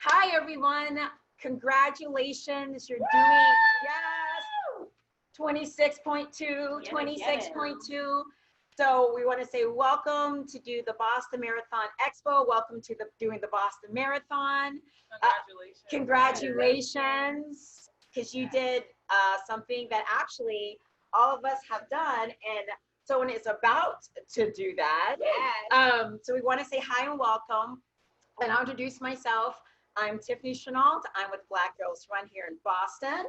Hi, everyone. Congratulations. You're doing, yes, 26.2, 26.2. So we want to say welcome to do the Boston Marathon Expo. Welcome to doing the Boston Marathon. Congratulations, because you did something that actually all of us have done, and someone is about to do that. So we want to say hi and welcome. And I'll introduce myself. I'm Tiffany Chenault. I'm with Black Girls Run here in Boston.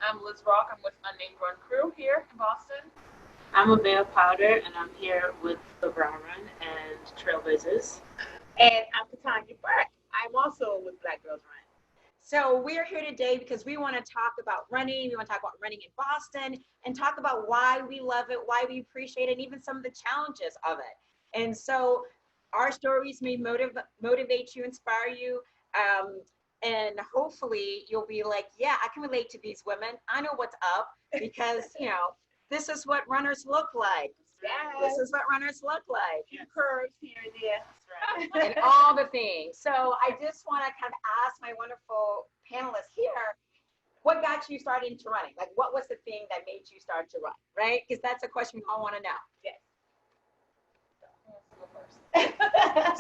I'm Liz Rock. I'm with Unnamed Run Crew here in Boston. I'm Abeo Powder, and I'm here with the Brown Run and TrailBlazeHers. And I'm Katonya Burke. I'm also with Black Girls Run. So we're here today because we want to talk about running. We want to talk about running in Boston and talk about why we love it, why we appreciate it, and even some of the challenges of it. And so our stories may motivate you, inspire you, and hopefully you'll be like, yeah, I can relate to these women. I know what's up because, you know, this is what runners look like. Yes. This is what runners look like. Curves here and there. That's right. And all the things. So I just want to kind of ask my wonderful panelists here, what got you started into running? Like, what was the thing that made you start to run, right? Because that's a question we all want to know. Yes.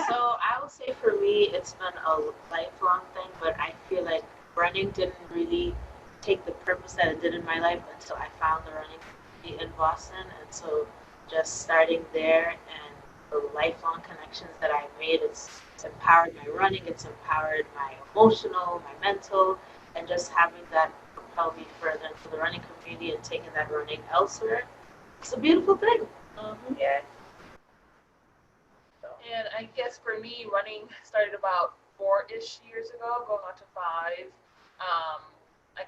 So I would say for me, it's been a lifelong thing, but I feel like running didn't really take the purpose that it did in my life until I found the running community in Boston. And so just starting there and the lifelong connections that I made, it's empowered my running, it's empowered my emotional, my mental, and just having that propel me further into the running community and taking that running elsewhere. It's a beautiful thing. Mm-hmm. Yeah. And I guess for me, running started about 4-ish years ago, going on to 5. I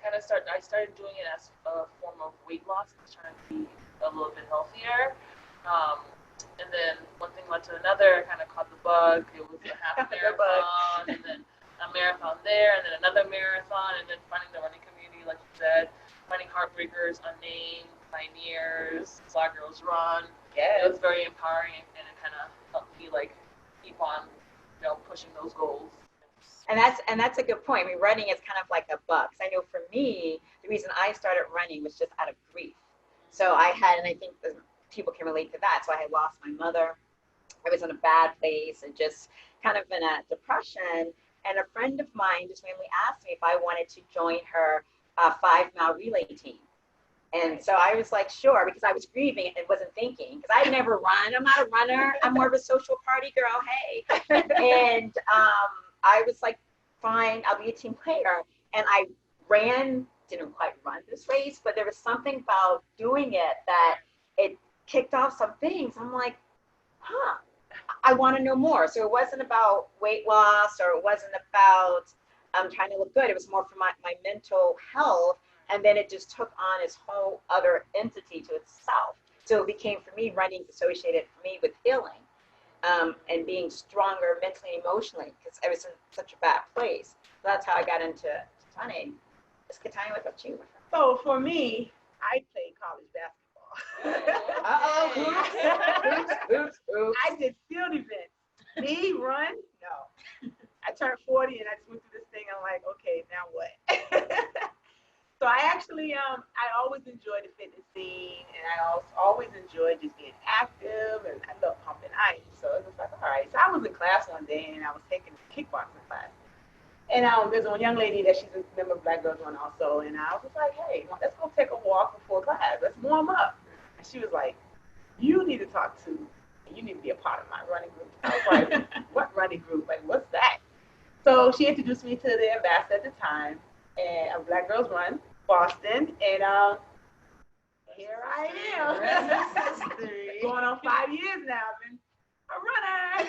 started doing it as a form of weight loss. I was trying to be a little bit healthier. And then one thing led to another, kind of caught the bug. It was a half marathon, and then a marathon there, and then another marathon, and then finding the running community, like you said, finding Heartbreakers, Unnamed, Pioneers, Black Girls Run. Yes. It was very empowering, and it kind of helped me like keep on, pushing those goals. And that's a good point. I mean, running is kind of like a bug. I know for me, the reason I started running was just out of grief. So I had, and I think people can relate to that. So I had lost my mother. I was in a bad place and just kind of in a depression. And a friend of mine just randomly asked me if I wanted to join her 5-mile relay team. And so I was like, sure, because I was grieving and wasn't thinking, because I never run. I'm not a runner. I'm more of a social party girl. Hey. And I was like, fine, I'll be a team player. And I didn't quite run this race, but there was something about doing it that it kicked off some things. I'm like, I want to know more. So it wasn't about weight loss, or it wasn't about trying to look good. It was more for my mental health. And then it just took on its whole other entity to itself. So it became, for me, running associated for me with healing and being stronger mentally and emotionally, because I was in such a bad place. So that's how I got into running. Katonya, what about you? So for me, I played college basketball. Oops. I did field events. Me, run? No. I turned 40 and I just went through this thing. I'm like, okay, now what? So I actually, I always enjoyed the fitness scene, and I always enjoyed just being active, and I love pumping ice. So it was like, all right. So I was in class one day, and I was taking a kickboxing class. And there's one young lady that she's a member of Black Girls Run also, and I was like, hey, let's go take a walk before class. Let's warm up. And she was like, you need to talk to, you need to be a part of my running group. I was like, what running group? Like, what's that? So she introduced me to the ambassador at the time, and Black Girls Run Boston, and here I am. Going on 5 years now. I've been a runner.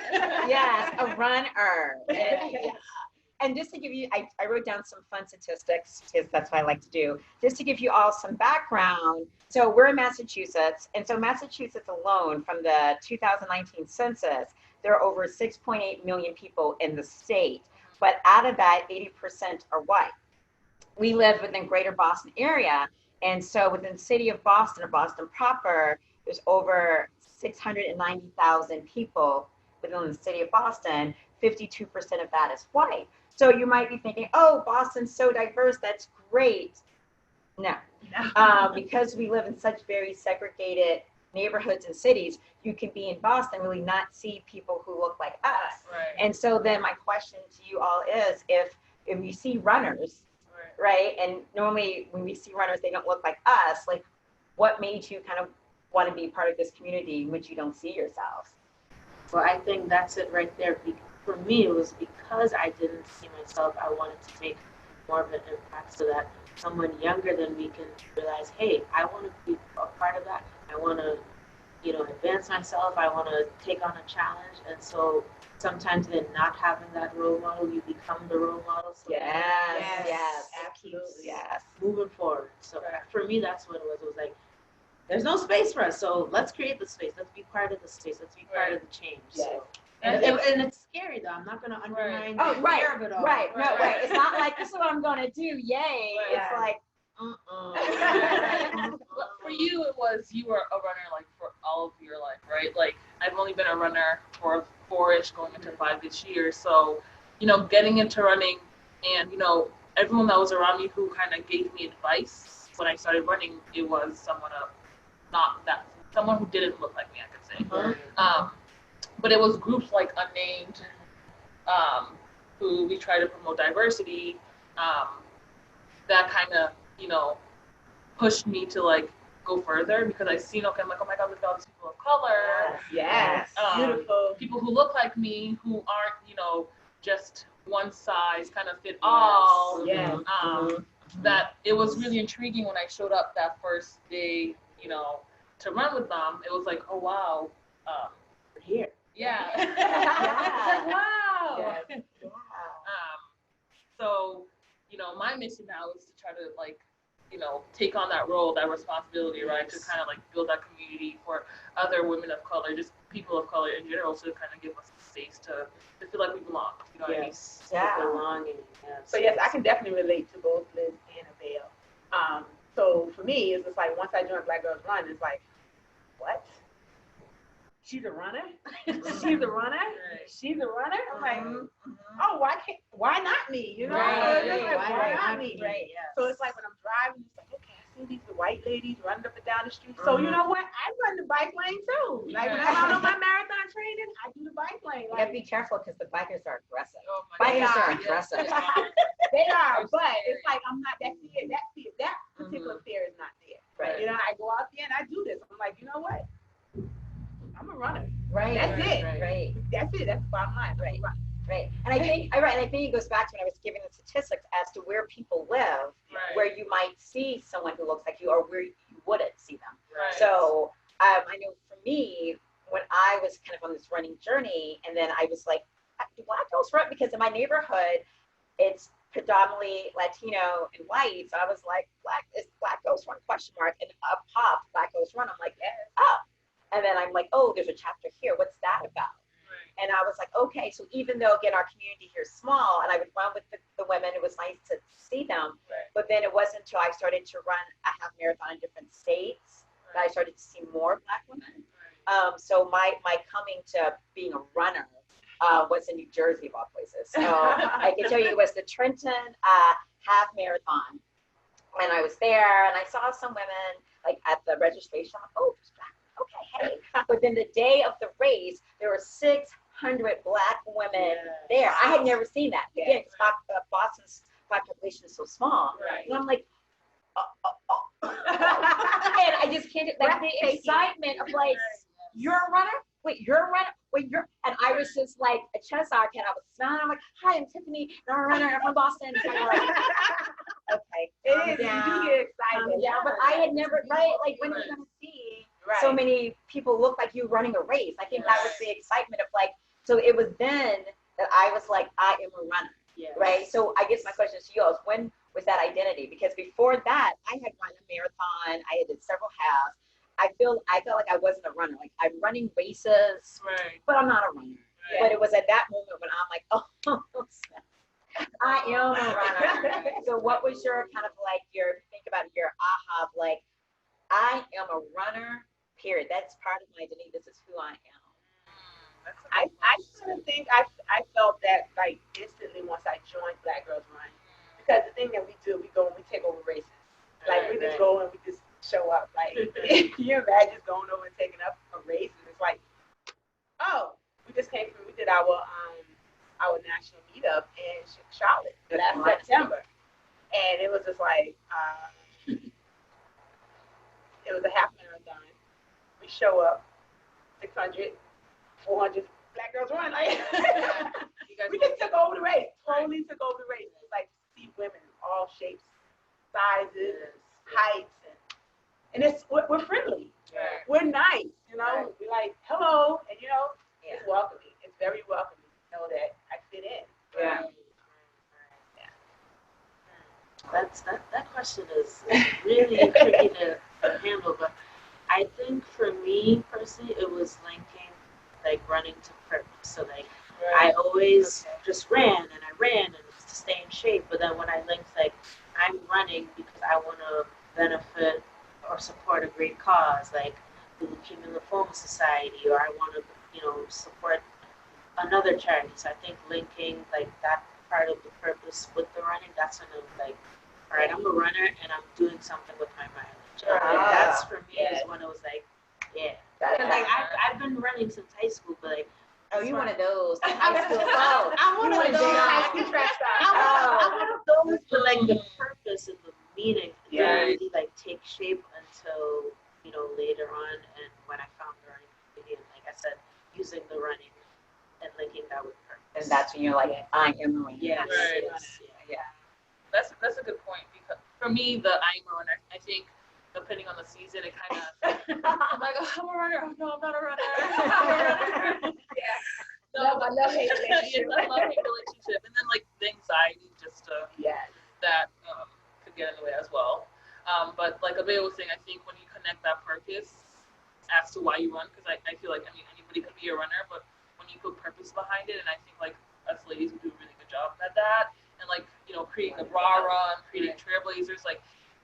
Yes, a runner. And just to give you, I wrote down some fun statistics, because that's what I like to do, just to give you all some background. So we're in Massachusetts, and so Massachusetts alone, from the 2019 census, there are over 6.8 million people in the state, but out of that, 80% are white. We live within greater Boston area, and so within the city of Boston, or Boston proper, there's over 690,000 people within the city of Boston, 52% of that is white. So you might be thinking, oh, Boston's so diverse, that's great. No, because we live in such very segregated neighborhoods and cities, you can be in Boston, really not see people who look like us. Right. And so then my question to you all is, if you see runners, right, and normally when we see runners, they don't look like us, like what made you kind of want to be part of this community in which you don't see yourselves? Well, I think that's it right there. For me, it was because I didn't see myself, I wanted to make more of an impact so that someone younger than me can realize, hey, I want to be a part of that. I want to, advance myself. I want to take on a challenge. And so sometimes then not having that role model, you become the role model. So Yes, absolutely. yes. Moving forward. So for me, that's what it was. It was like, there's no space for us. So let's create the space. Let's be part of the space. Let's be part of the change. Yes. So. And it's scary though. I'm not going to undermine the fear of it all. Right. It's not like this is what I'm going to do. Yay. It's like, For you, it was you were a runner like for all of your life, right? Like I've only been a runner for 4-ish, going into 5 this year. So, getting into running, and everyone that was around me who kind of gave me advice when I started running, it was someone who didn't look like me, I could say. But it was groups like Unnamed, who we try to promote diversity, that kind of, pushed me to like go further, because I seen, okay, I'm like, oh my God, look at all these people of color. Yes. Beautiful. People who look like me, who aren't, just one size kind of fit all. Yes. That it was really intriguing when I showed up that first day, to run with them. It was like, oh wow, We're here. yeah. Yeah. It's like, wow. Yes. So, my mission now is to try to like, take on that role, that responsibility, right? To kind of like build that community for other women of color, just people of color in general, to kind of give us a space to feel like we belong. You know what I mean? Yeah. Belonging. Yes. So yes, I can definitely relate to both Liz and Abeo. So for me, it's just like once I joined Black Girls Run, it's like, what? She's a runner? She's a runner? Right. She's a runner? I'm like, oh, why not me? Right. Why not me? Right. So it's like when I'm driving, it's like, okay, I see these white ladies running up and down the street. So you know what? I run the bike lane too. Like when I'm out on my marathon training, I do the bike lane. You gotta be careful because the bikers are aggressive. Oh my Bikers God. are aggressive. They are, but it's like I'm not that fear. That particular fear is not there. Right. I go out there and I do this. I'm like, you know what? I'm a runner. Right. That's it. Right. That's it. That's the bottom line. Right. Right. And I think it goes back to when I was giving the statistics as to where people live, where you might see someone who looks like you, or where you wouldn't see them. Right. So I know for me, when I was kind of on this running journey, and then I was like, do Black girls run? Because in my neighborhood, it's predominantly Latino and white. So I was like, Black girls run ? And up popped Black girls run. I'm like, oh. And then I'm like, oh, there's a chapter here. What's that about? Right. And I was like, okay. So even though, again, our community here is small, and I would run with the women, it was nice to see them. Right. But then it wasn't until I started to run a half marathon in different states that I started to see more Black women. Right. So my coming to being a runner was in New Jersey, of all places. So I can tell you it was the Trenton half marathon. And I was there, and I saw some women like at the registration. I'm like, oh, there's Black. Okay, hey. But then the day of the race, there were 600 Black women there. I had never seen that. Again, Boston's Black population is so small. Right. And I'm like, and I just can't, like the excitement of like, you're a runner? Wait, you're a runner? Wait, and I was just like a Cheshire cat. I was smiling. I'm like, hi, I'm Tiffany, and I'm a runner. I'm from Boston. So I'm like, okay. It is. You do get excited. Yeah, but I had never, like, when are you going to see so many people look like you running a race? I think that was the excitement of like, so it was then that I was like, I am a runner, right? So I guess my question to you is, when was that identity? Because before that, I had run a marathon. I did several halves. I felt like I wasn't a runner. Like I'm running races, but I'm not a runner. Right. But it was at that moment when I'm like, oh, I am a runner. So what was your kind of like think about your aha of like, I am a runner, period. That's part of my identity. This is who I am. I kind of think I felt that like instantly once I joined Black Girls Run, because the thing that we do, we go and we take over races. Like we just go and we just show up. Like can you imagine going over and taking up a race, and it's like, oh, we just came through. We did our national meetup in Charlotte last September, and it was just like it was a half marathon. We show up, 600, 400 Black Girls Run. Like we just took over the race. Totally took over the race. It's like see women in all shapes, sizes, heights, and it's we're friendly. Yeah. We're nice, you know. We're like hello, and you know, it's welcoming. It's very welcoming to know that I fit in. Yeah. That question is really tricky to handle, but I think for me personally, it was linking like running to purpose. So like I always just ran and to stay in shape. But then when I linked like I'm running because I want to benefit or support a great cause, like the Leukemia Lymphoma Society, or I want to support another charity. So I think linking like that part of the purpose with the running, that's when it was like, all right, I'm a runner and I'm doing something with my mileage. Like, that's for me is when it was like, like I've been running since high school, but like, oh, you one of those high school? Oh, I'm one of those high school track stars. I'm one of those, but like the purpose and the meaning didn't really like take shape until later on, and when I found the running community, and like I said, using the running and linking that with purpose. And that's when you're like, I am a runner. Yeah. That's a good point, because for me, the I'm a runner, I think depending on the season, it kind of, I'm like, oh, I'm a runner. Oh, no, I'm not a runner. I'm a runner. No, I love hate relationship. I love hate relationship. And then like the anxiety just that could get in the way as well. But like Abeo was saying, I think when you connect that purpose as to why you run, because I feel like, anybody could be a runner, but when you put purpose behind it, and I think like us ladies, we do a really good job at that. And like, creating the bra run, creating TrailBlazeHers, like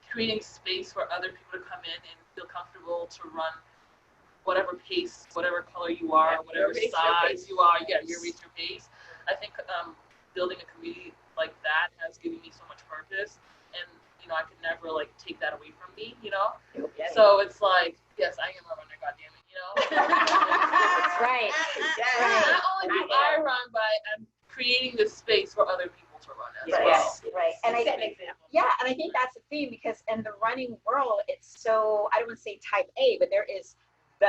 creating space for other people to come in and feel comfortable to run whatever pace, whatever color you are, whatever size you are. Yeah, your race, your pace. I think building a community like that has given me so much purpose, and I could never like take that away from me. So it's like, yes, I am a runner. Goddamn it, That's right. Not only do I run, but I'm creating the space for other people to run as well. Right. And Set an example. Yeah, and I think that's the theme, because in the running world, it's so, I don't want to say type A, but there is the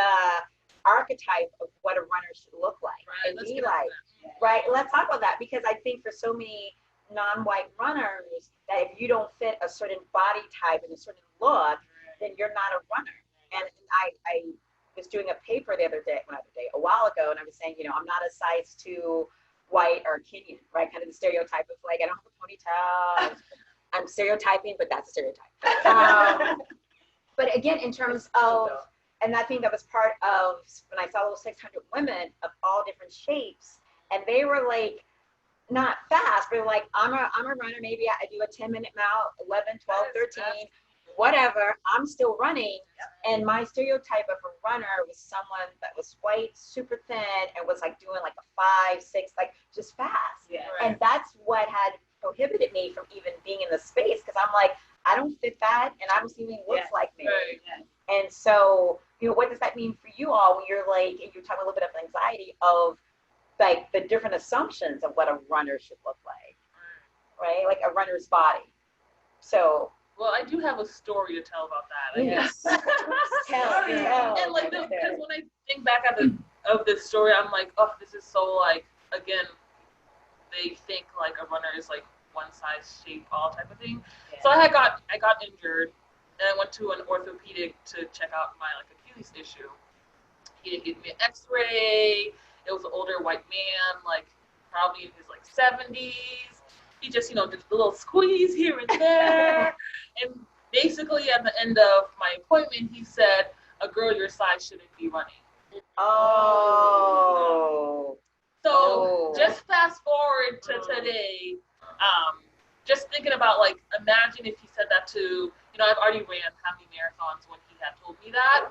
archetype of what a runner should look like and be like. Right. Let's talk about that, because I think for so many non-white runners that if you don't fit a certain body type and a certain look, then you're not a runner. And I was doing a paper a while ago, and I was saying, I'm not a size 2 white or Kenyan, right? Kind of the stereotype of like, I don't have a ponytail. I'm stereotyping, but that's a stereotype. But again, in terms of, and I think that was part of when I saw those 600 women of all different shapes, and they were like, not fast, but like, I'm a runner. Maybe I do a 10-minute mile, 11, 12, 13, whatever. I'm still running. And my stereotype of a runner was someone that was white, super thin, and was like doing like a 5, 6, like just fast. And that's what had prohibited me from even being in the space, because I'm like, I don't fit that, and I don't see anyone looks like me. And so, what does that mean for you all when you're like, and you're talking a little bit of anxiety of like the different assumptions of what a runner should look like, right? Like a runner's body. So. Well, I do have a story to tell about that. Yes. Tell. And like, because when I think back of this story, I'm like, oh, this is so like, again, they think like a runner is like one size shape all type of thing. So I got injured, and I went to an orthopedic to check out my like Achilles issue. He didn't give me an X-ray. It was an older white man, like probably in his like 70s. He just, did a little squeeze here and there. And basically at the end of my appointment, he said, a girl your size shouldn't be running. Oh. So just fast forward to today, just thinking about like, imagine if he said that to, I've already ran how many marathons when he had told me that.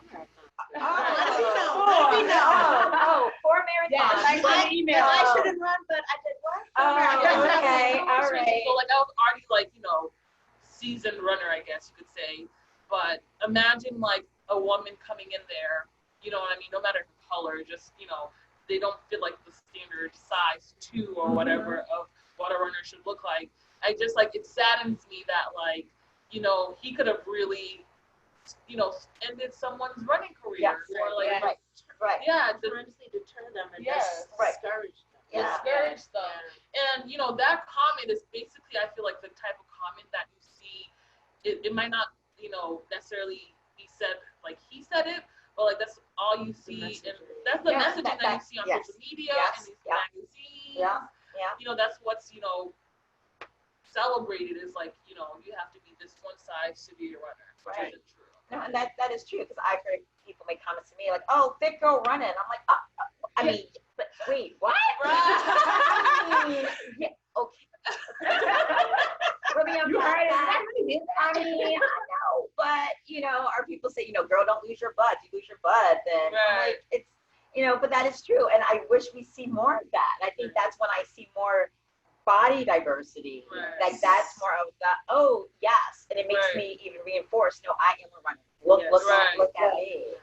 Let me know. 4 marathons. Yeah, like my email. I shouldn't run, but I did what? Oh, okay, all right. So like I was already like, seasoned runner, I guess you could say. But imagine like a woman coming in there, you know what I mean? No matter her color, just, they don't fit like the standard size 2 or whatever of what a runner should look like. I just like, it saddens me that like, he could have really, ended someone's running career. Or like, right. Yeah, Honestly, deter them and discourage them. Discourage them. And, that comment is basically, I feel like the type of comment that you see, it might not, necessarily be said like he said it, but like that's all you see. And that's the messaging that you see on social media and these magazines. That's what's, celebrated is like, you have to be this one size severe runner, which isn't true. No, and that is true, because I've heard people make comments to me like, "Oh, fit girl running." I'm like, I mean, but wait, what? I mean, okay. You heard it. I mean, I know, but our people say, girl, don't lose your butt. You lose your butt, then like it's, but that is true, and I wish we see more of that. I think that's when I see more body diversity. Like that's more of the and it makes me even reinforce. No, I am a runner. Look at me.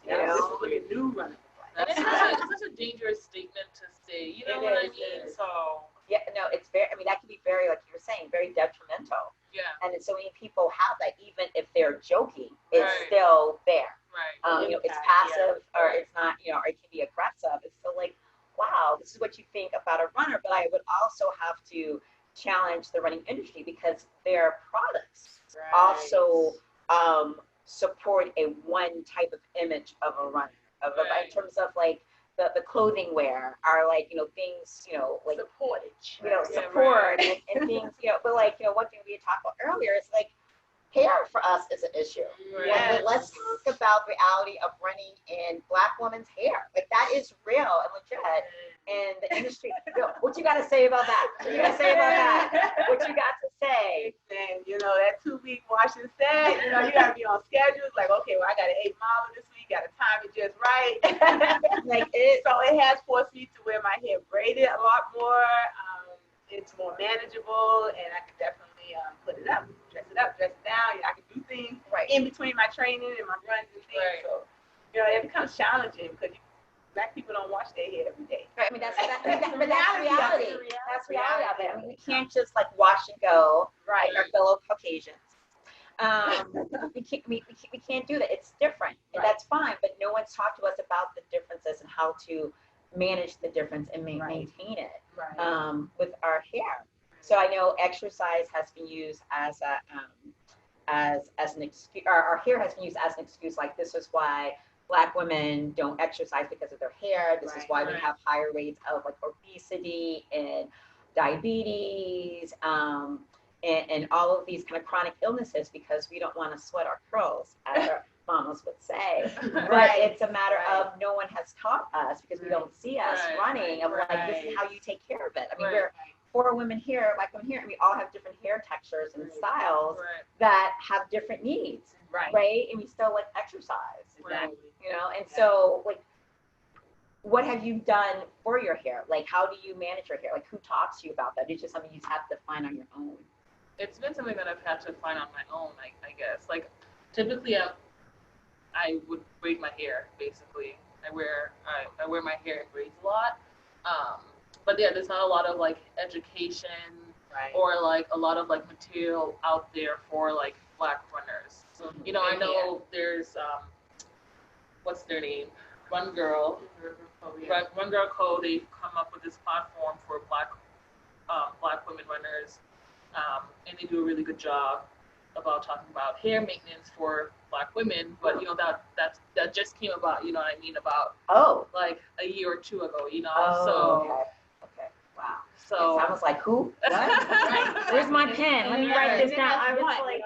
Look at new running. It's such a dangerous statement to say. You know what I mean? So. Yeah, no, it's very. I mean, that can be very, like you were saying, very detrimental. Yeah. And so many people have that, even if they're joking, it's still there. Right. It's passive, or it's not. Or it can be aggressive. It's still like, wow, this is what you think about a runner. But I would also have to challenge the running industry, because their products also support a one type of image of a runner, in terms of like the clothing wear are like, things, like support and things, but like, one thing we had talked about earlier is like, hair for us is an issue. Let's talk about the reality of running in Black women's hair. Like that is real and legit. And the industry, what you got to say about that? What you got to say about that? What you got to say? And that 2-week wash and set, you got to be on schedule. It's like, okay, well, I got an 8 miler this week, got to time it just right. So it has forced me to wear my hair braided a lot more. It's more manageable, and I can definitely put it up, dress it down. I can do things in between my training and my runs and things. So, it becomes challenging because Black people don't wash their hair every day. Right. I mean, that's reality. That's reality of it. I mean, we can't just like wash and go, like our fellow Caucasians. We can't do that. It's different, and that's fine. But no one's talked to us about the differences and how to manage the difference and maintain it with our hair. So I know exercise has been used as an excuse. Our hair has been used as an excuse. Like, this is why Black women don't exercise, because of their hair. This is why we have higher rates of like obesity and diabetes, and all of these kind of chronic illnesses, because we don't want to sweat our curls, as our mamas would say. But it's a matter of no one has taught us, because we don't see us running of like, this is how you take care of it. I mean, we're 4 women here, Black women here, and we all have different hair textures and styles that have different needs, right? And we still like exercise, and so like, what have you done for your hair? Like, how do you manage your hair? Like, who talks to you about that? It's just something you have to find on your own. It's been something that I've had to find on my own, I guess. Like, typically I would braid my hair, basically. I wear my hair in braids a lot. But yeah, there's not a lot of like education or like a lot of like material out there for like Black runners. I know there's what's their name? Run Girl Co. They've come up with this platform for Black women runners, and they do a really good job about talking about hair maintenance for Black women. But that just came about, you know what I mean, about like a year or 2 ago, Okay. Wow. So I was like, who? What? Where's my pen? Let me write this down. I was like,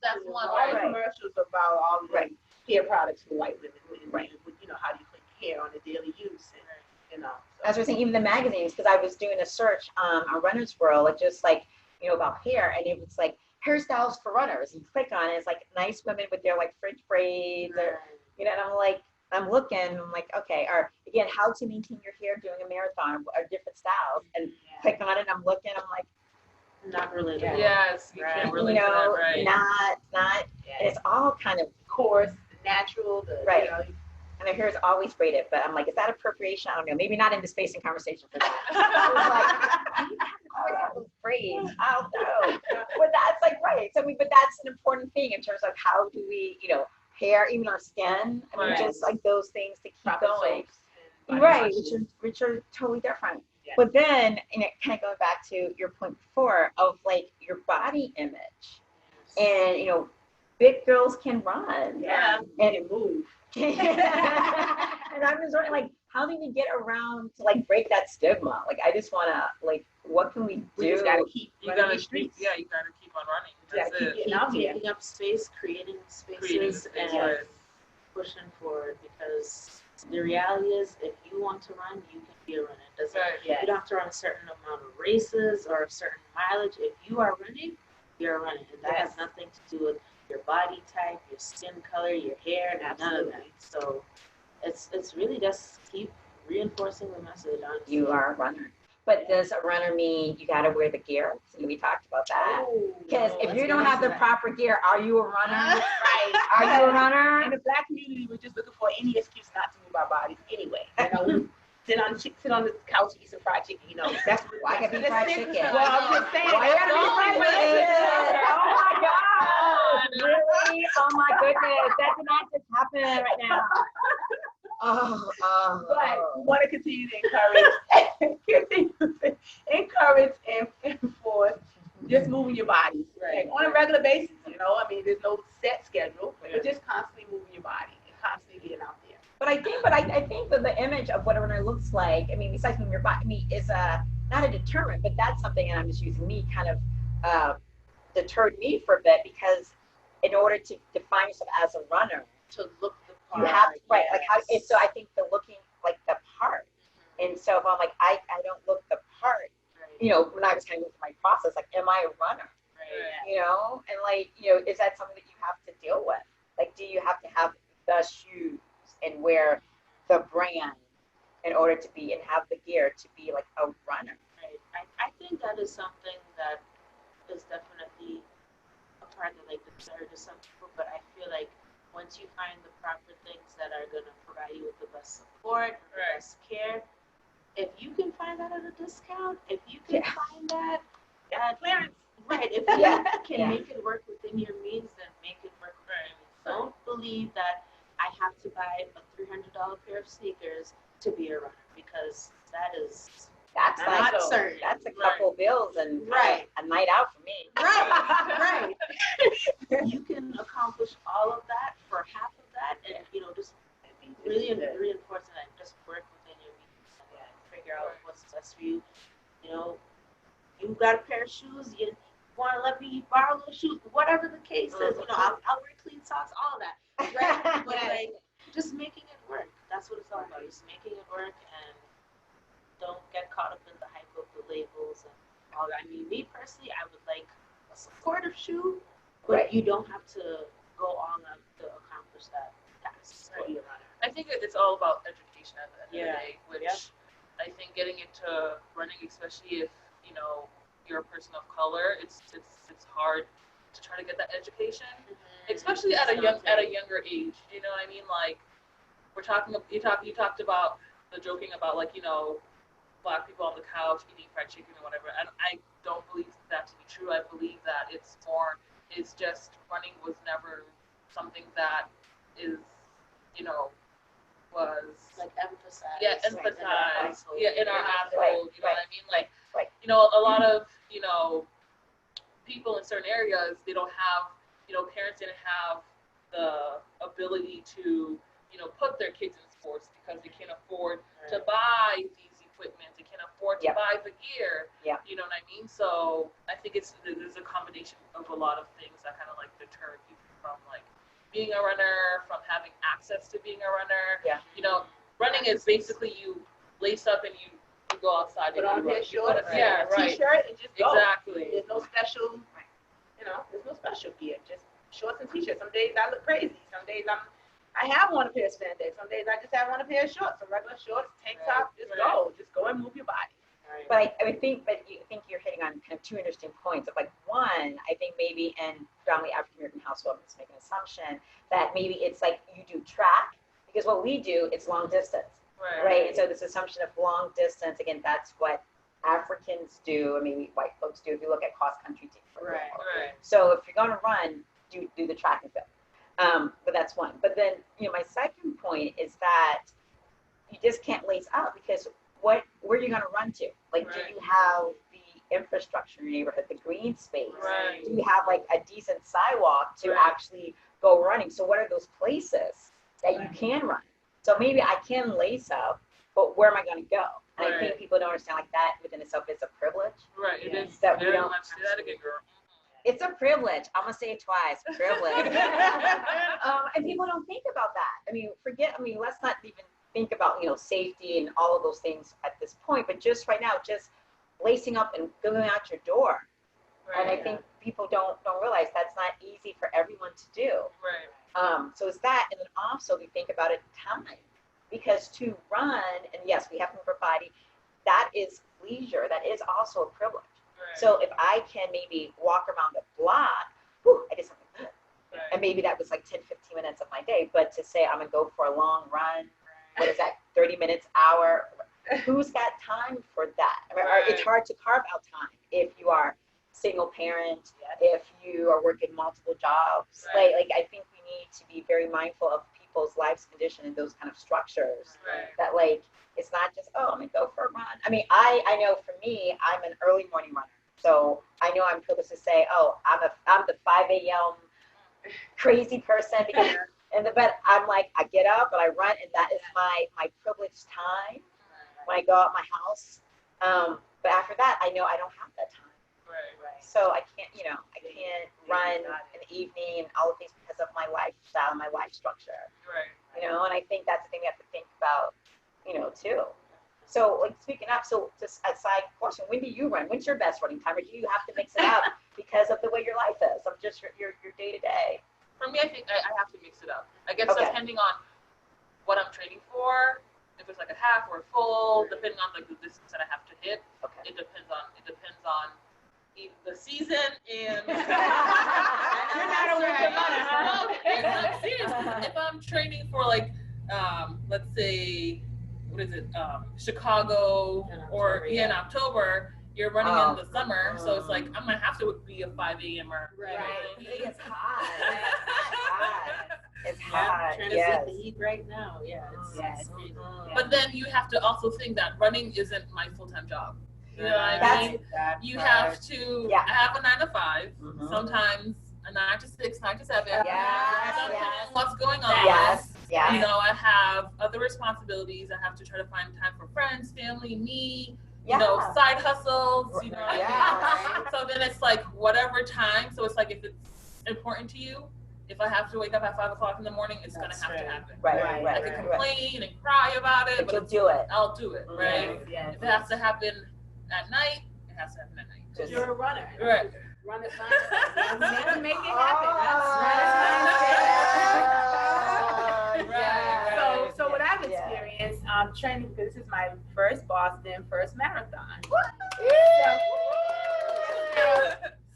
that's one. All the commercials about all the hair products for white women, and how do you put hair on a daily use, and So. As we're saying, even the magazines, because I was doing a search on Runner's World, like just like about hair, and it was like hairstyles for runners, and you click on it, it's like nice women with their like French braids, or and I'm like, I'm looking, I'm like, okay, or again, how to maintain your hair doing a marathon or different styles. And click on it, I'm looking, I'm like, Not related. Yes, you can't relate you to that, know, right? not, and it's all kind of coarse, natural, right. You know, and their hair is always braided, but I'm like, is that appropriation? I don't know. Maybe not in the space and conversation for that. Like, you always have those braids. I don't know. But that's like, right. So, but that's an important thing in terms of how do we, you know, hair, even our skin. I mean, Right. just like those things to keep proper going. soaps and Right, washes. which are totally different. Yes. But then, and it kind of going back to your point before of like your body image. And, you know, big girls can run. Yeah, And move. and I'm just wondering, like, how do we get around to like break that stigma? Like, I just want to, like, what can we do? We just gotta keep You running gotta the streets. yeah, you gotta keep on running. Yeah, That's keep it. getting out Keep there. taking up space, creating spaces, Creating space, and right. pushing forward, because the reality is, if you want to run, you can be a runner. It doesn't, Right. Yeah. you don't have to run a certain amount of races or a certain mileage. If you are running, you're running. And that Yes. has nothing to do with your body type, your skin color, your hair, none of that. Absolutely. So it's really just keep reinforcing the message, honestly. You are a runner. But does a runner mean you got to wear the gear? So we talked about that. Because if you don't have the proper gear, are you a runner? Right. Are you a runner? In the Black community, we're just looking for any excuse not to move our bodies anyway. You know, we sit on the couch, eat some fried chicken. You know, that's what Why gotta be fried chicken? Well, I'm just saying. Why that's gotta be the fried only way. chicken? Oh my God! Really? Oh my goodness! That did not just happen right now. But we want to continue to encourage and enforce just moving your bodies Right. like, on a regular basis. You know, I mean, there's no set schedule, but just constantly moving your body and constantly getting out there. But I think that the image of what a runner looks like, I mean, besides moving your body, is not a deterrent, but that's something, and I'm just using me, kind of deterred me for a bit, because in order to define yourself as a runner, To look the part. you have to, right, like how, yes. and so I think the looking like the part. And so if I'm like, I don't look the part, Right. you know, when I was kind of going through my process, like, am I a runner? Right. You know, and like, you know, is that something that you have to deal with? Like, do you have to have the shoes and wear the brand in order to be, and have the gear to be like a runner? Right. I think that is something that is definitely a part that like absurd to some people, but I feel like once you find the proper things that are gonna provide you with the best support, the Right. best care, if you can find that at a discount, if you can find that at Clearance. right, if you Yeah. can Yeah. make it work within your means, then make it work within your means. Don't believe that I have to buy a $300 pair of sneakers to be a runner, because that is That's not like, absurd. that's a couple bills and Right. a night out for me. Right. You can accomplish all of that for half of that, and you know, just really reinforcing that, just work within your means and figure out what's best for you. You know, you got a pair of shoes, you want to let me borrow those shoes, whatever the case is. You know, I'll wear clean socks, all of that. Right? But like, just making it work. That's what it's all about. Just making it work, and don't get caught up in the hype of the labels and all that. I mean, me personally, I would like a supportive shoe, but Right. you don't have to go all out to accomplish that task. Right. Or your runner. I think it's all about education at the end Yeah. of the day, which Yep. I think getting into running, especially if you know you're a person of color, it's hard to try to get that education, especially at a younger age. You know what I mean? Like we're talking, you talked about the joking about like, you know, Black people on the couch eating fried chicken or whatever, and I don't believe that to be true. I believe that it's just running was never something that is, you know, was Like emphasize. emphasize in our household. Right, You know what I mean? Like, right. you know, a lot of, you know, people in certain areas, they don't have, you know, parents didn't have the ability to, you know, put their kids in sports because they can't afford to buy these equipment. They can't afford to Yep. buy the gear. Yeah. You know what I mean? So I think there's a combination of a lot of things that kind of like deter people from like being a runner, from having access to being a runner. Yeah. You know, running is basically you lace up and you go outside Put and on you a pair run. of shorts, Yeah, right. t-shirt, and just go. Exactly. There's no special, you know, there's no special gear. Just shorts and t-shirts. Some days I look crazy. Some days I'm I have on a pair of spandex. Some days I just have on a pair of shorts, some regular shorts, tank top. Just go and move your body. But I think you're hitting on kind of two interesting points. Of like one, I think maybe in predominantly African American household, let's make an assumption that maybe it's like you do track, because what we do it's long distance, right? And so this assumption of long distance, again, that's what Africans do, and maybe white folks do. If you look at cross country teams, for example. So if you're going to run, do the track and field. But that's one. But then my second point is that you just can't lace up, because where are you going to run to? Like, do you have the infrastructure in your neighborhood, the green space? Do you have like a decent sidewalk to actually go running? So what are those places that you can run? So maybe I can lace up, but where am I going to go? And I think people don't understand like that within itself. It's a privilege. Right. It is that very much. Say that again, girl. It's a privilege. I'm gonna say it twice. Privilege. And people don't think about that. Let's not even think about safety and all of those things at this point. But just right now, just lacing up and going out your door. And I think people don't realize that's not easy for everyone to do. So it's that, and then also we think about it time, because to run, and yes, we have to move our body. That is leisure. That is also a privilege. So if I can maybe walk around the block, I did something good. And maybe that was like 10, 15 minutes of my day. But to say I'm going to go for a long run, what is that, 30 minutes, hour? Who's got time for that? It's hard to carve out time if you are single parent, if you are working multiple jobs. Like I think we need to be very mindful of people's lives condition and those kind of structures. That like, it's not just, I'm going to go for a run. I know for me, I'm an early morning runner. So I know I'm privileged to say, I'm the 5 a.m. crazy person, because, but I'm like, I get up and I run, and that is my privileged time when I go out my house. But after that, I know I don't have that time. So I can't run in the evening and all of these because of my lifestyle, my life structure. And I think that's the thing we have to think about, too. So, like, speaking up, so just a side question, when do you run? When's your best running time? Or do you have to mix it up because of the way your life is, of just your day-to-day? For me, I think I have to mix it up. I guess depending on what I'm training for, if it's like a half or a full, depending on like the distance that I have to hit, it depends on the season and You're not a winter runner, huh? I'm serious. If I'm training for like let's say, what is it, Chicago, or in October, you're running in the summer, so it's like I'm gonna have to be a 5 a.m.er. It's hot. It's hot. Trying to set the heat right now. It's crazy. But then you have to also think that running isn't my full-time job. You know what I mean? You have to. I have a 9 to 5. Sometimes a 9 to 6, 9 to 7. What's going on? I have other responsibilities. I have to try to find time for friends, family, me. Side hustles. So then it's like whatever time. So it's like if it's important to you, if I have to wake up at 5 o'clock in the morning, it's gonna have to happen. I can complain and cry about it, but you'll do it. I'll do it. If it has to happen at night, it has to happen at night. Because you're a runner. Run is fine. Make it happen. So what I've experienced, training, because this is my first Boston, first marathon.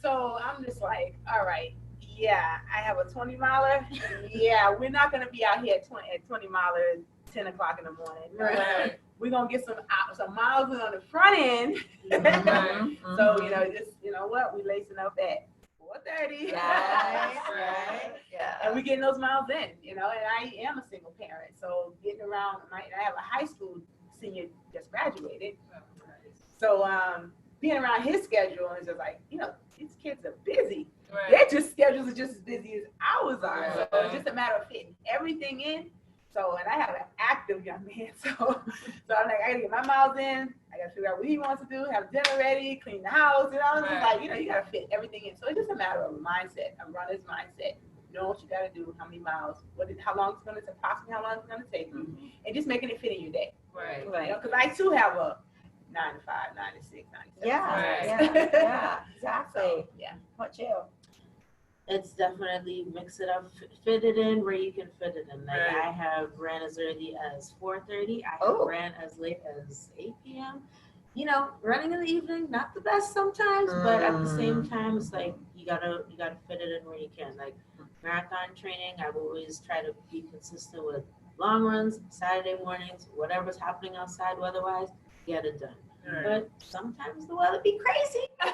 So I'm just like, all right, I have a 20 miler. We're not gonna be out here at 20 milers 10 o'clock in the morning. We're gonna get some miles in on the front end. So we lacing up at 4:30. And we getting those miles in, and I am a single parent, so getting around. I have a high school senior just graduated, so being around his schedule is just like, these kids are busy. Their schedules are just as busy as ours are. So it's just a matter of fitting everything in. So, and I have an active young man, so I'm like, I gotta get my miles in. I gotta figure out what he wants to do, have dinner ready, clean the house, It's like, you gotta fit everything in. So it's just a matter of a mindset, a runner's mindset. You know what you gotta do, how many miles, how long it's gonna take you, and just making it fit in your day. Because I too have a 9 to 5, 9 to 6, 9 to 7. Exactly. So, What you? It's definitely mix it up, fit it in where you can fit it in. Like Right. I have ran as early as 4:30. I have Oh. ran as late as 8 p.m. You know, running in the evening, not the best sometimes, but at the same time, it's like you gotta fit it in where you can. Like marathon training, I always try to be consistent with long runs, Saturday mornings, whatever's happening outside weather-wise, get it done. Right. But sometimes the weather be crazy. Right.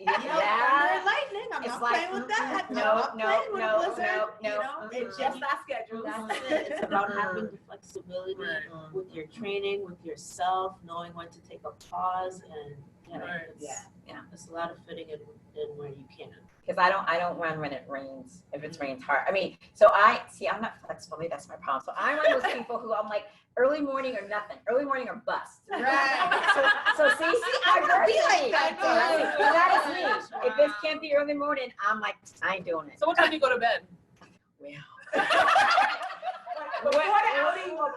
Thunder and lightning. I'm It's not like, playing with that. no, I'm not no, playing with no, a blizzard. no, You no. know, It's just our schedule. that's it. It's about having the flexibility Right. with your training, with yourself, knowing when to take a pause, and Right. it's a lot of fitting it in where you can. Because I don't run when it rains, if it's rains hard. I mean, so I'm not flexible. Maybe that's my problem. So I'm one of those people who I'm like, early morning or nothing. Early morning or bust. Right. So see, I'm really. I know. That is me. If this can't be early morning, I'm like, I ain't doing it. So what time do you go to bed? Well, Before the outing, well,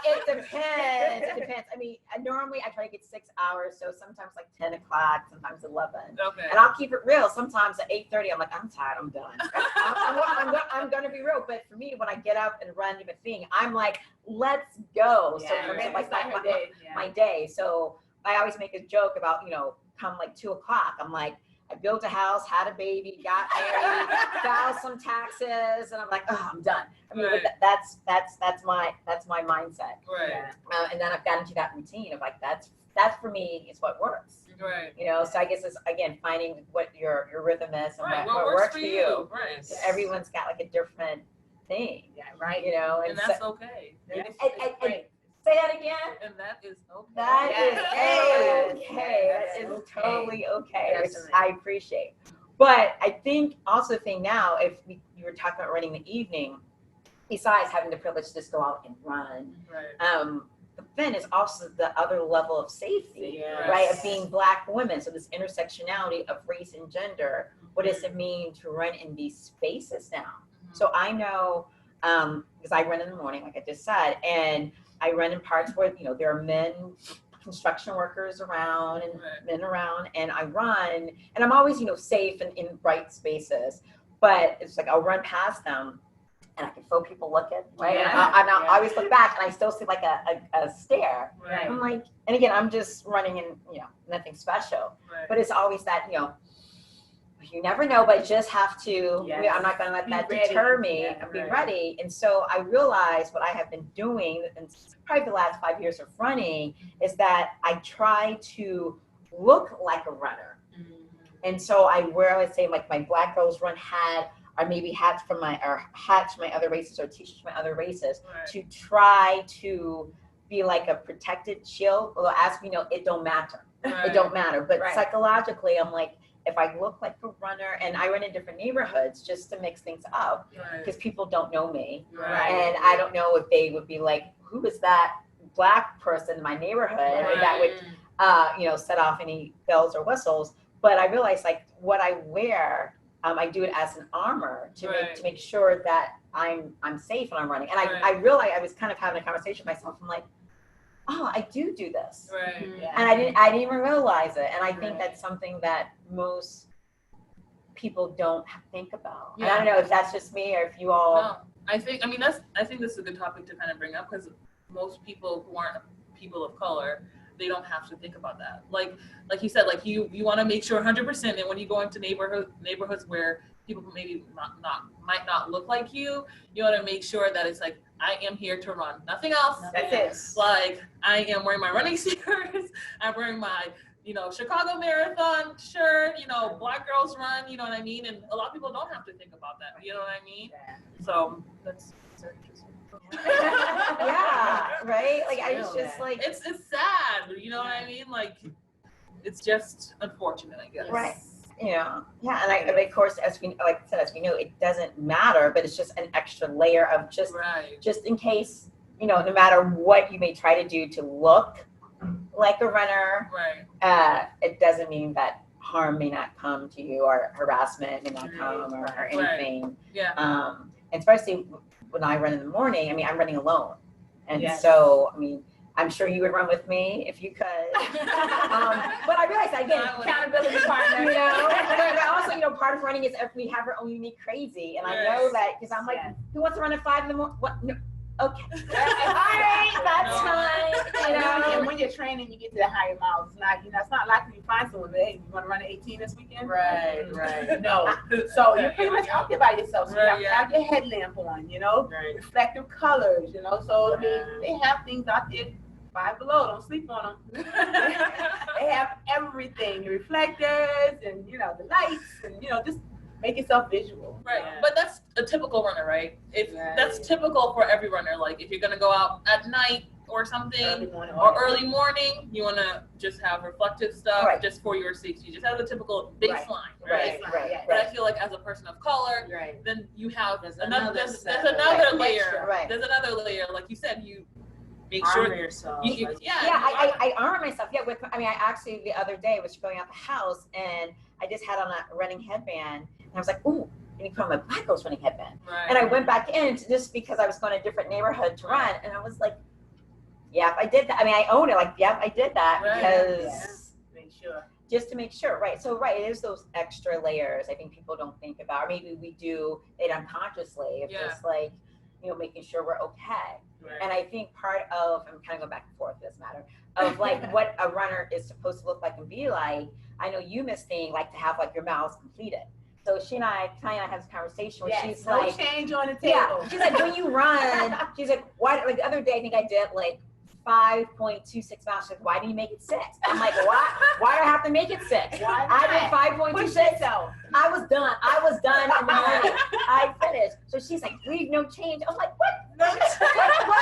it depends. It depends. I mean, normally I try to get 6 hours, so sometimes like 10 o'clock, sometimes 11. Okay. And I'll keep it real. Sometimes at 8:30, I'm like, I'm tired, I'm done. I'm gonna be real. But for me, when I get up and run the thing, I'm like, let's go. So for me, like my day. So I always make a joke about, come like 2 o'clock, I'm like, I built a house, had a baby, got married, filed some taxes, and I'm like, oh, I'm done. I mean, Right. that's my mindset. Right. And then I've gotten to that routine of like, that's for me is what works. Right. So I guess it's again finding what your rhythm is and Right. what works for you. Right. So everyone's got like a different thing. Yeah, right. And that's okay. and say that again. And that is okay. That is Yes. okay. That is Okay. totally okay, which Definitely. I appreciate. But I think also the thing now, if you were talking about running in the evening, besides having the privilege to just go out and run, Right. the then is also the other level of safety, Yes. right? Of being Black women. So this intersectionality of race and gender. What does it mean to run in these spaces now? So I know, because I run in the morning, like I just said, and I run in parts where, there are men, construction workers around and men around, and I run, and I'm always, safe and in bright spaces, but it's like I'll run past them and I can feel people looking, right? Yeah. And I always look back and I still see like a stare. Right. I'm like, and again, I'm just running in, nothing special, Right. but it's always that, you never know, but just have to, Yes. I'm not going to let Be that ready. deter me Yeah, and be right. ready. And so I realized what I have been doing, and probably the last 5 years of running, is that I try to look like a runner. And so I would say like my Black Girls Run hat, or maybe hats from my other races, or t-shirts from my other races, Right. to try to be like a protected shield. Although as we know, it don't matter. Right. It don't matter. But Right. psychologically, I'm like, if I look like a runner, and I run in different neighborhoods just to mix things up, Right. because people don't know me. Right. And I don't know if they would be like, who is that Black person in my neighborhood? Right. That would, set off any bells or whistles. But I realized like what I wear, I do it as an armor to Right. make sure that I'm safe when I'm running. And Right. I realized I was kind of having a conversation with myself. I'm like, oh, I do this. Right. Yeah. And I didn't even realize it. And I think Right. that's something that most people don't think about. And Yeah. I don't know if that's just me or if you all. No, I think this is a good topic to kind of bring up, because most people who aren't people of color, they don't have to think about that. Like you said, like you want to make sure 100% that when you go into neighborhoods where people maybe might not look like you want to make sure that it's like, I am here to run, nothing else. That's it. Like I am wearing my running sneakers, I'm wearing my Chicago Marathon shirt, Black Girls Run, you know what I mean? And a lot of people don't have to think about that, you know what I mean? So that's very interesting. Yeah, right? Like I was Feel just that. like, It's sad, you know what I mean? Like it's just unfortunate, I guess. Right. Yeah, and of course, as we know, it doesn't matter, but it's just an extra layer of just in case, no matter what you may try to do to look like a runner, Right. It doesn't mean that harm may not come to you or harassment may not come or anything. Yeah. And especially when I run in the morning, I mean, I'm running alone. And Yes. so, I mean, I'm sure you would run with me if you could. But I realized, again, I would. accountability partner, but also, part of running is we have our own unique crazy, and I know that because I'm like, who wants to run at 5 in the morning? What? No. Okay. All right, that's fine. You know, and when you're training, you get to the higher miles. It's not, it's not likely you find someone that, hey, you want to run at 18 this weekend? Right. No. So you're pretty much out there by yourself. So you have to have your headlamp on, reflective colors, So I mean, they have things out there. 5 Below, don't sleep on them. They have everything, the reflectors and the lights and just make yourself visual. Right, but that's a typical runner, right? That's typical for every runner. Like if you're gonna go out at night or something, early morning, you wanna just have reflective stuff just for your safety. You just have the typical baseline, right? But I feel like as a person of color, then you have there's another layer. Right. There's another layer, like you said, you. Make armor sure yourself. I armor myself. Yeah, I actually the other day was going out the house and I just had on a running headband and I was like, ooh, and you put on my Black Girls running headband. Right. And I went back in just because I was going to a different neighborhood to run, and I was like, yeah, I did that. I mean, I own it. Like, yeah, I did that because just to make sure, right? So, it is those extra layers I think people don't think about, or maybe we do it unconsciously. It's just like, making sure we're okay. Right. And I think part of, I'm kind of going back and forth this matter, of like what a runner is supposed to look like and be like. I know you, Miss Thing, like to have like your miles completed. So she and I, Katonya has a conversation where she's no like, change on the table. Yeah, she's like, when you run, she's like, why? Like the other day, I think I did like 5.26 miles. She's like, why didn't you make it 6? I'm like, why? Why do I have to make it 6? Why I did 5.26. I was done. In the morning. I finished. So she's like, leave no change. I was like, what? What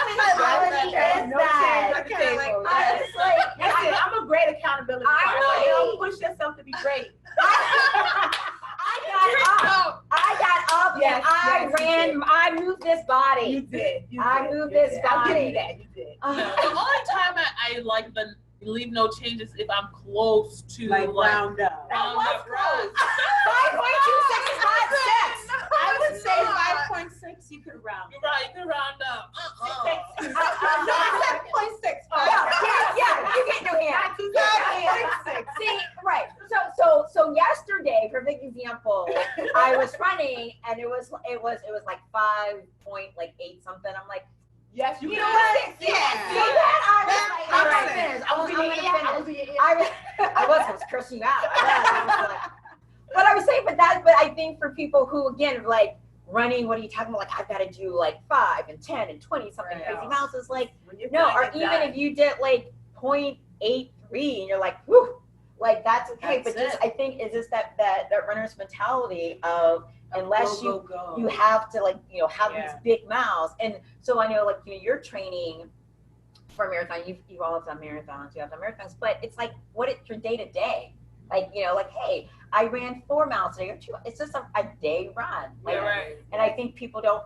mentality is that? I was like, I'm a great accountability partner. Push yourself to be great. I got up and I ran. I moved this body. You did. I moved this body. I'll give you that. You did. The only time I like the leave no changes if I'm close to round up. That was close. 5.26 is not 6. I would say 5.6 you could round. You're right, you can round up. 7.6. Yeah, you get no hand. See, right. So yesterday, for big example, I was running and it was like 5.8 something. I'm like, yes, you know what? Yeah. So that I was cursing you out. But I was saying, but I think for people who, again, like running, what are you talking about? Like, I've got to do like 5 and 10 and 20 something crazy miles. Is like, no, or even if you did like 0.83 and you're like, whew, like that's okay. But just, I think is just that runner's mentality of, unless you have to like, have these big miles. And so I know like, you're training for a marathon, you've all done marathons, you have done marathons, but it's like, what it's your day to day. Like, like, hey, I ran 4 miles today or 2. It's just a day run. Like, and I think people don't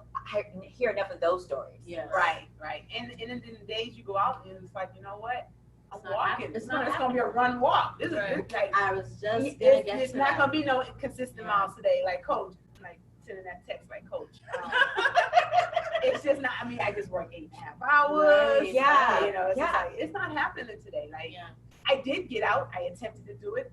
hear enough of those stories. Yeah. Right. And in the days you go out and it's like, you know what? I'm walking. It's going to be a run walk. This is like, I was just it's not going to be no consistent miles today. Like, coach, like sending that text like, coach. It's just not, I mean, I just work 8.5 hours. Right. Yeah. It's just like, it's not happening today. Like, I did get out. I attempted to do it.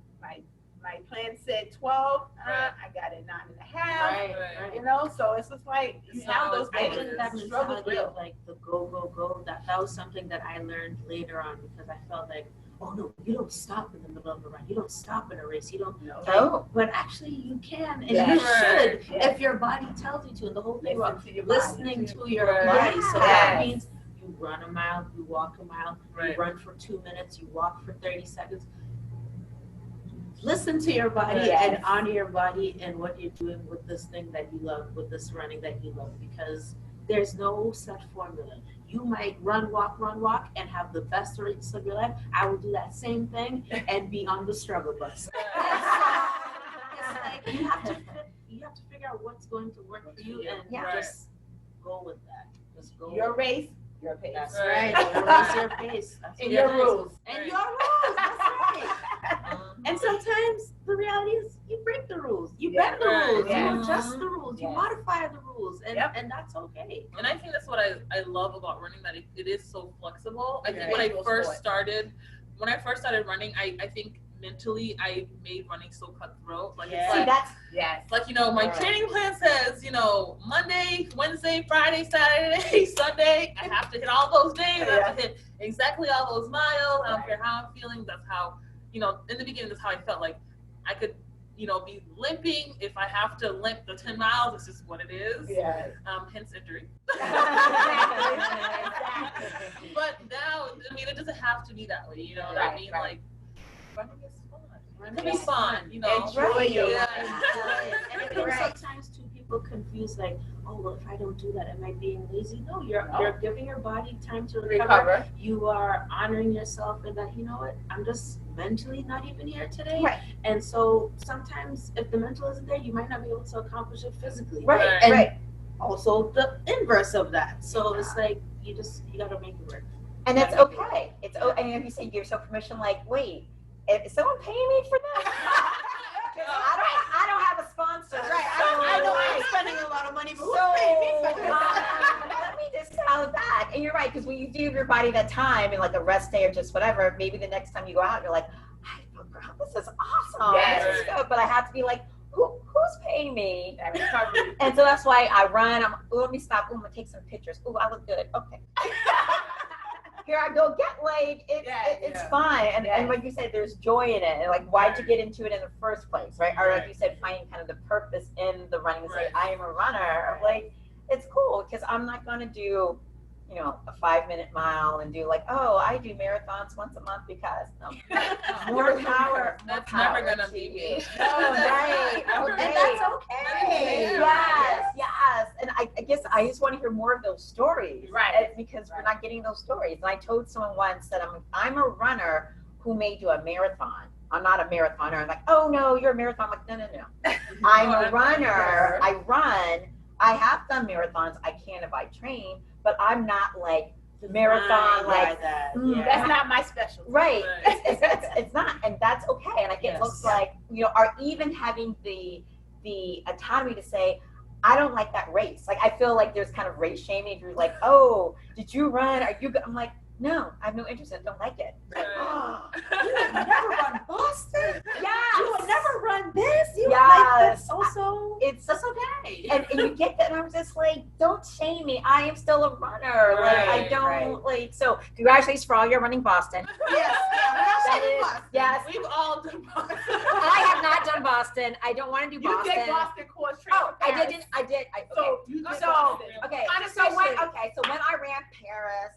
My plan said 12. I got it 9.5. Right. So it's just like you have those days. I think that mentality of like the go. That was something that I learned later on because I felt like, oh no, you don't stop in the middle of the run. You don't stop in a race. You don't. No. But actually, you can, and you should if your body tells you to. And the whole thing about listening to your body. So that means you run a mile, you walk a mile, you run for 2 minutes, you walk for 30 seconds. Listen to your body and honor your body and what you're doing with this thing that you love, with this running that you love, because there's no set formula. You might run, walk, and have the best race of your life. I will do that same thing and be on the struggle bus. It's like you have to figure out what's going to work for you and just go with that. Just go. Your race, your pace. That's right. Your race, your pace. And your rules. And your rules. That's right. And sometimes the reality is you break the rules, you bend the rules, you adjust the rules, you modify the rules, and that's okay. And I think that's what I love about running, that it is so flexible. I think when I first started running, I think mentally I made running so cutthroat. Like, Yeah. it's See, like, that's like, you know, my training plan says, you know, Monday, Wednesday, Friday, Saturday, Sunday, I have to hit all those days. I have to hit exactly all those miles. I don't care how I'm feeling. That's how, you know, in the beginning, that's how I felt like I could, you know, be limping. If I have to limp the 10 miles, it's just what it is. Yes. Hence injury. Exactly. But now, I mean, it doesn't have to be that way, you know what I mean? Like, running is fun. It can be fun, you know. Enjoy your Yeah. And I think sometimes too people confuse like, oh well, if I don't do that, am I being lazy? No, you're giving your body time to recover. You are honoring yourself and that, you know what, I'm just mentally not even here today. Right. And so sometimes if the mental isn't there, you might not be able to accomplish it physically. Right. And also the inverse of that. So it's like you gotta make it work. And it's okay. It's and if you say give yourself permission, like, wait, is someone paying me for this? I don't have a sponsor. Right. I know I'm spending a lot of money, but who's So paying me for this? let me just tell back. And you're right, because when you give your body that time and like a rest day or just whatever, maybe the next time you go out, you're like, I forgot, this is awesome. Yes. This is good. But I have to be like, who's paying me? And so that's why I run. Let me stop. I'm gonna take some pictures. I look good. Okay. Here I go. Get laid. It's fun. And like you said, there's joy in it. And like, why'd you get into it in the first place, right? Or like you said, finding kind of the purpose in the running. Say, I am a runner. Like, it's cool because I'm not gonna do, you know, a 5-minute mile and do like, I do marathons once a month because more power. That's never gonna be me. Right. Okay. And that's okay. Yes. And I guess I just want to hear more of those stories. Right. Because we're not getting those stories. And I told someone once that I'm a runner who may do a marathon. I'm not a marathoner. I'm like, oh no, you're a marathon. I'm like, no. I'm a runner. I run. I have done marathons. I can if I train, but I'm not like marathon like that. That's not my specialty. Right. It's not, and that's okay. And I get folks like, you know, are even having the autonomy to say, I don't like that race. Like, I feel like there's kind of race shaming. If you're like, oh, did you run? Are you good? I'm like, no, I have no interest in it. Don't like it. Like, You would never run Boston. yes. You would never run this. You would Yes. like that's also. It's That's okay. and you get that, and I'm just like, don't shame me. I am still a runner. Like, I don't like. So, congratulations for all your running Boston. Yes. That is, yes. We've all done Boston. I have not done Boston. I don't want to do You Boston. did Boston course training. Oh, I did. Okay. So you did So, Boston. okay. Unofficially. So when I ran Paris,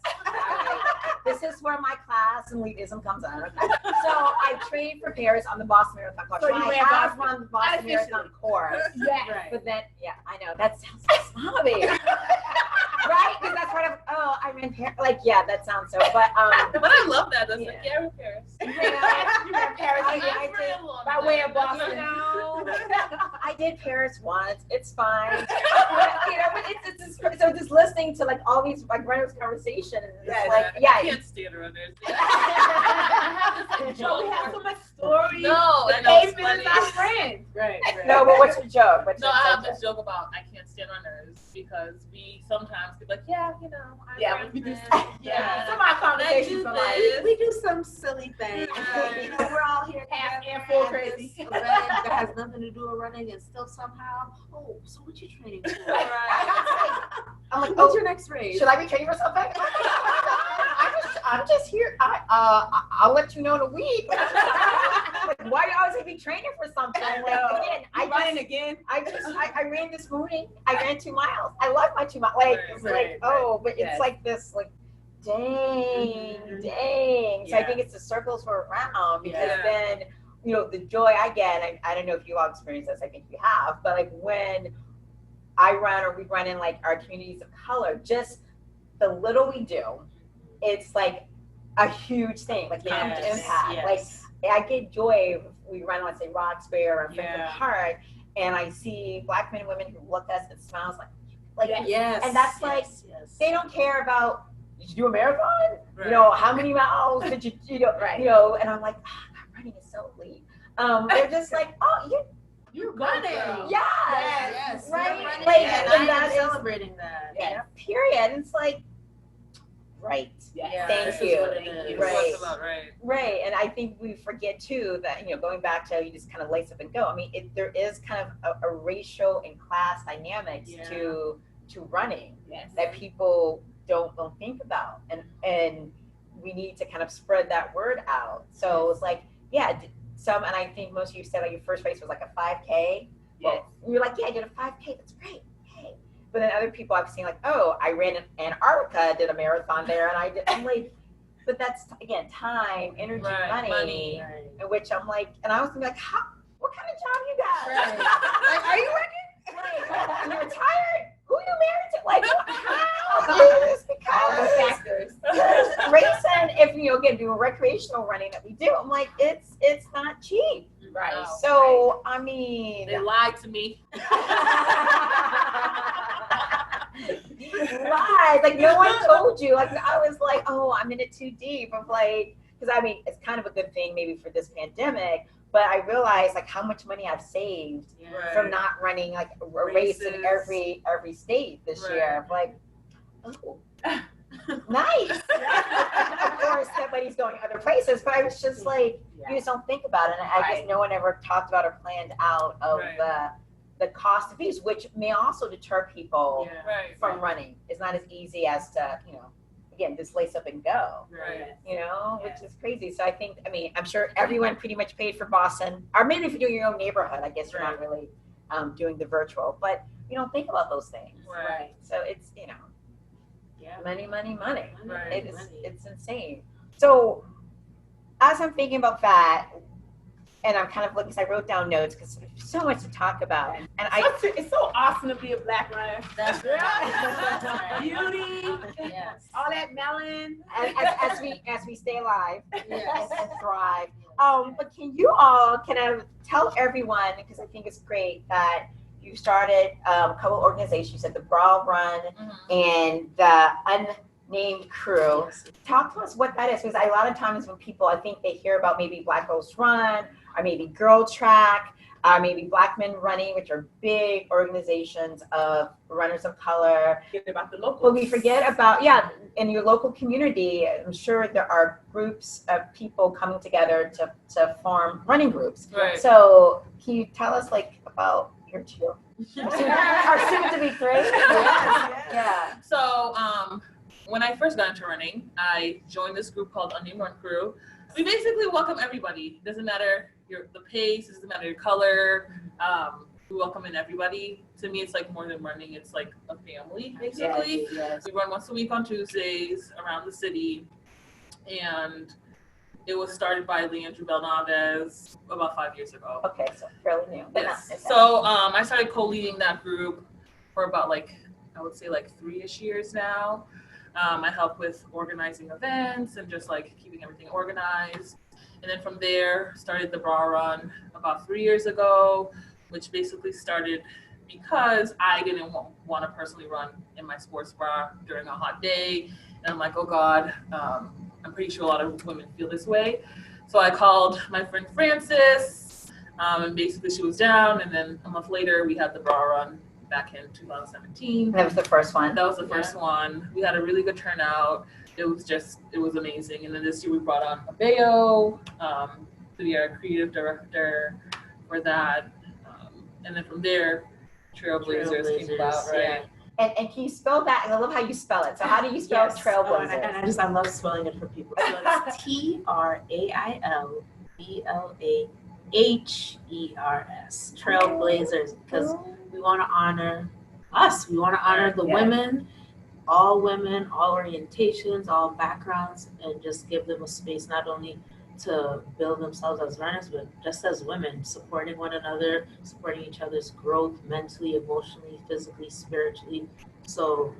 this is where my class and elitism comes in. Okay. So I trained for Paris on the Boston Marathon course. So you I ran have Boston. run the Boston Unofficially. Marathon course. Yes. Right. But then, I know that sounds so snobby, right? Because that's part of. I ran Paris. Like, that sounds so. But But I love that. That's like, we're Paris. You ran Paris. I again. did. By way of Boston. No, I did Paris once. It's fine. But it's so just listening to like all these like runners' conversation and it's like I can't stand around there. So we have so much stories. No, the I know, it's pavement is funny. our friend. Right. No, but what's your joke? No, I have this joke about I can't stand runners because we sometimes be like, you know, We do. Some Some of our conversations are like, We do some silly things. You know, we're all here half together and full at crazy. this event that has nothing to do with running, and still somehow, so what you training for? I'm like, What's your next race? should I be training for something? I'm just here. I'll let you know in a week. Like, why do you always be training for something? Like, again, I ran this morning. I ran 2 miles. I love my 2 miles. Like, it's like, but it's like this, like, dang. So I think it's the circles we're around because then, you know, the joy I get, I don't know if you all experienced this, I think you have, but like when I run or we run in like our communities of color, just the little we do, it's like a huge thing, like impact. Like I get joy if we run, let's say Roxbury or Franklin Park, and I see Black men and women who look at us and smiles like and that's like they don't care about, did you do a marathon? You know, how many miles did you you know, and I'm like, running is so elite. They're just like, You're running. Yes. Right. You're running. Like, and and I that am is celebrating that. period. And it's like right. Yeah. Thank This is you. what it is. Right. That's about right. Right, and I think we forget too that, going back to you just kind of lace up and go. I mean, there is kind of a racial and class dynamics to running that people don't think about, and we need to kind of spread that word out. So it's like, and I think most of you said like your first race was like a 5K. Well, you're like, I did a 5K. That's great. Hey, but then other people I've seen like, oh, I ran in Antarctica, did a marathon there, and I'm like. But that's, again, time, energy, money. In which I'm like, and I was gonna be like, what kind of job you got? Like, are you working? Right. You're retired? Who you married to? Like, how? Just because racing, if again, do a recreational running that we do, I'm like, it's not cheap. Right. So, I mean. They lied to me. Lies, like no one told you. Like I was like, oh, I'm in it too deep. Of like, because I mean, it's kind of a good thing maybe for this pandemic. But I realized like how much money I've saved from not running like a race in every state this year. Like, oh, nice. Of course, everybody's going other places, but I was just like, you just don't think about it. And I guess no one ever talked about or planned out of the cost of fees, which may also deter people from running. It's not as easy as to, again, just lace up and go, which is crazy. So I mean, I'm sure everyone pretty much paid for Boston, or maybe if you're doing your own neighborhood, I guess you're not really doing the virtual, but you don't think about those things. Right. So it's, money. Right. It's insane. So as I'm thinking about that, and I'm kind of looking, because I wrote down notes because there's so much to talk about. And it's so awesome to be a Black runner. That's right. Beauty, all that melon. As we stay alive and thrive. But can you all kind of tell everyone, because I think it's great that you started a couple organizations, you said the Bra Run and the Unnamed Crew. Talk to us what that is, because a lot of times when people, I think they hear about maybe Black Girls Run, or maybe Girl Track, maybe Black Men Running, which are big organizations of runners of color. Forget about the local. But we forget about, in your local community, I'm sure there are groups of people coming together to form running groups. Right. So can you tell us about your two? Our soon to be three? Yeah. So, when I first got into running, I joined this group called Unnamed Crew. We basically welcome everybody. Doesn't matter the pace, doesn't matter your color. We welcome in everybody. To me, it's like more than running. It's like a family, basically. Yes. We run once a week on Tuesdays around the city. And it was started by Leandro Belnaves about 5 years ago. Okay, so fairly new. Yes. So I started co-leading that group for about I would say 3-ish years now. I help with organizing events and just keeping everything organized. And then from there, started the Bra Run about 3 years ago, which basically started because I didn't want to personally run in my sports bra during a hot day. And I'm like, oh God, I'm pretty sure a lot of women feel this way. So I called my friend Frances, and basically she was down. And then a month later, we had the Bra Run back in 2017. That was the first one. That was the first one. We had a really good turnout. It was amazing. And then this year we brought on Abeo to be our creative director for that. And then from there, TrailBlazeHers came about, right? And can you spell that? I love how you spell it. So how do you spell TrailBlazeHers? I love spelling it for people. So it's TrailBlazeHers, TrailBlazeHers, because we want to honor us. We want to honor the women, all orientations, all backgrounds, and just give them a space not only to build themselves as runners, but just as women, supporting one another, supporting each other's growth mentally, emotionally, physically, spiritually. So,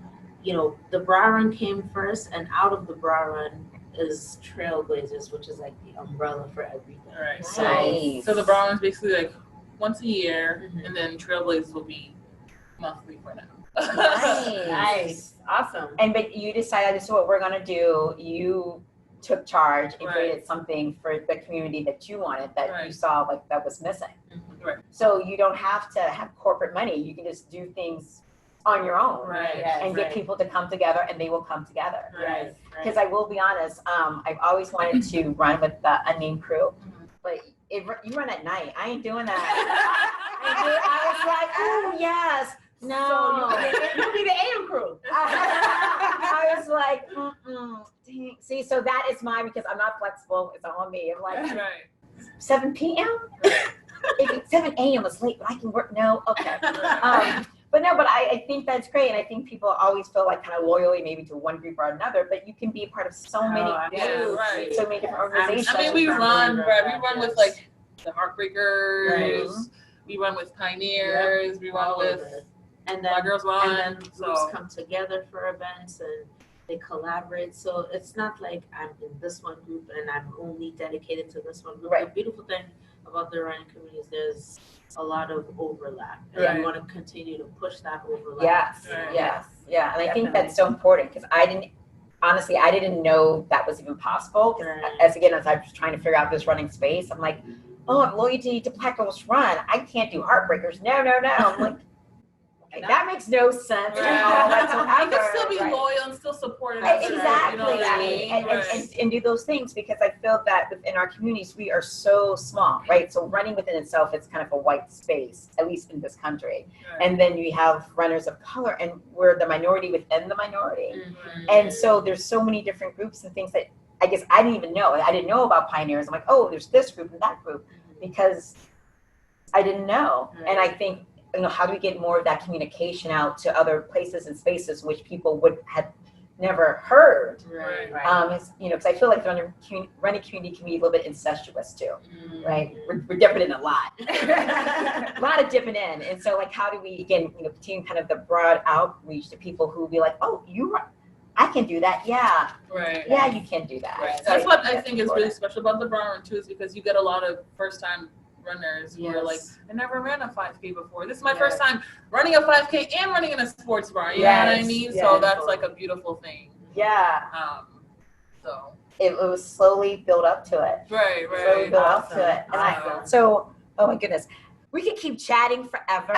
the Bra Run came first, and out of the Bra Run is TrailBlazeHers, which is the umbrella for everything. Right. Nice. So the Bra Run is basically once a year, and then TrailBlazeHers will be monthly for now. Nice. Awesome. But you decided this is what we're gonna do. You took charge and created something for the community that you wanted, that you saw that was missing. Right. So you don't have to have corporate money. You can just do things on your own. Right. And get people to come together, and they will come together. Right. Because I will be honest, I've always wanted to run with the unnamed crew, but you run at night. I ain't doing that. I was like, oh yes, no. So you'll be the AM crew. I was like, dang. See, so that is mine because I'm not flexible. It's all on me. I'm like, 7 p.m. If 7 a.m. is late, but I can work. No, okay. But I think that's great, and I think people always feel like kind of loyally maybe to one group or another, but you can be a part of so many groups, so many different organizations. I mean, we run with like the Heartbreakers, we run with Pioneers, we run with and My Girls Run. And then groups come together for events and they collaborate. So it's not like I'm in this one group and I'm only dedicated to this one group. Right. The beautiful thing about the running community is there's a lot of overlap, and Right. I want to continue to push that overlap. Yes, and I think that's so important because I didn't know that was even possible. As I was trying to figure out this running space, I'm like, oh, I'm loyalty to Black Girls Run. I can't do Heartbreakers. No. I'm like, okay, that makes no sense at all whatsoever. You can still be loyal and still support it. Exactly. You know what I mean? And do those things because I feel that within our communities, we are so small, right? So running within itself is kind of a white space, at least in this country. Right. And then you have runners of color, and we're the minority within the minority. Mm-hmm. And so there's so many different groups and things that I guess I didn't even know. I didn't know about Pioneers. I'm like, oh, there's this group and that group because I didn't know. Right. And I think, how do we get more of that communication out to other places and spaces which people would have never heard? Right. Because I feel like the running community can be a little bit incestuous too, right? We're dipping in a lot, a lot of dipping in, and so like, how do we again, continue kind of the broad outreach to people who be like, oh, I can do that, yeah, yeah, you can do that. Right. So that's what I think is really special about the Brown Run too, is because you get a lot of first-time runners who are like, I never ran a 5K before. This is my first time running a 5K and running in a sports bar. You know what I mean? So that's like a beautiful thing. Yeah. So it was slowly built up to it. Right. Slowly built up to it. And so, oh my goodness, we could keep chatting forever.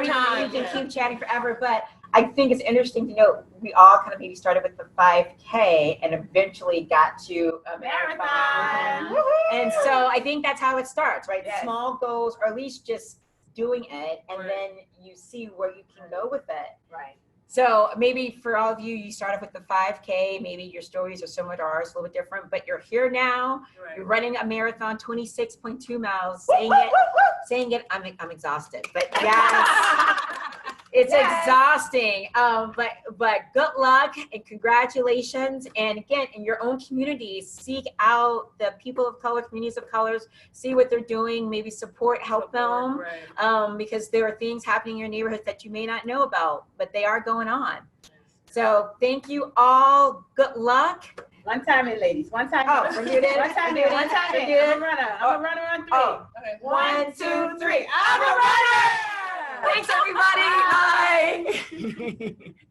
We can keep chatting forever, but I think it's interesting to note we all kind of maybe started with the 5K and eventually got to a marathon. And so I think that's how it starts, right? Yes. Small goals, or at least just doing it, and then you see where you can go with it. Right. So maybe for all of you, you started with the 5K. Maybe your stories are similar to ours, a little bit different, but you're here now. Right. You're running a marathon, 26.2 miles. Saying it, I'm exhausted, but yes. It's exhausting, but good luck and congratulations. And again, in your own communities, seek out the people of color, communities of colors, see what they're doing, maybe help them, because there are things happening in your neighborhoods that you may not know about, but they are going on. So thank you all. Good luck. One time in, ladies. One time in. Oh, we're doing it. One time in. I'm a runner on 3. Oh. Okay. 1, 2, 3. I'm a runner! Thanks, everybody. Bye.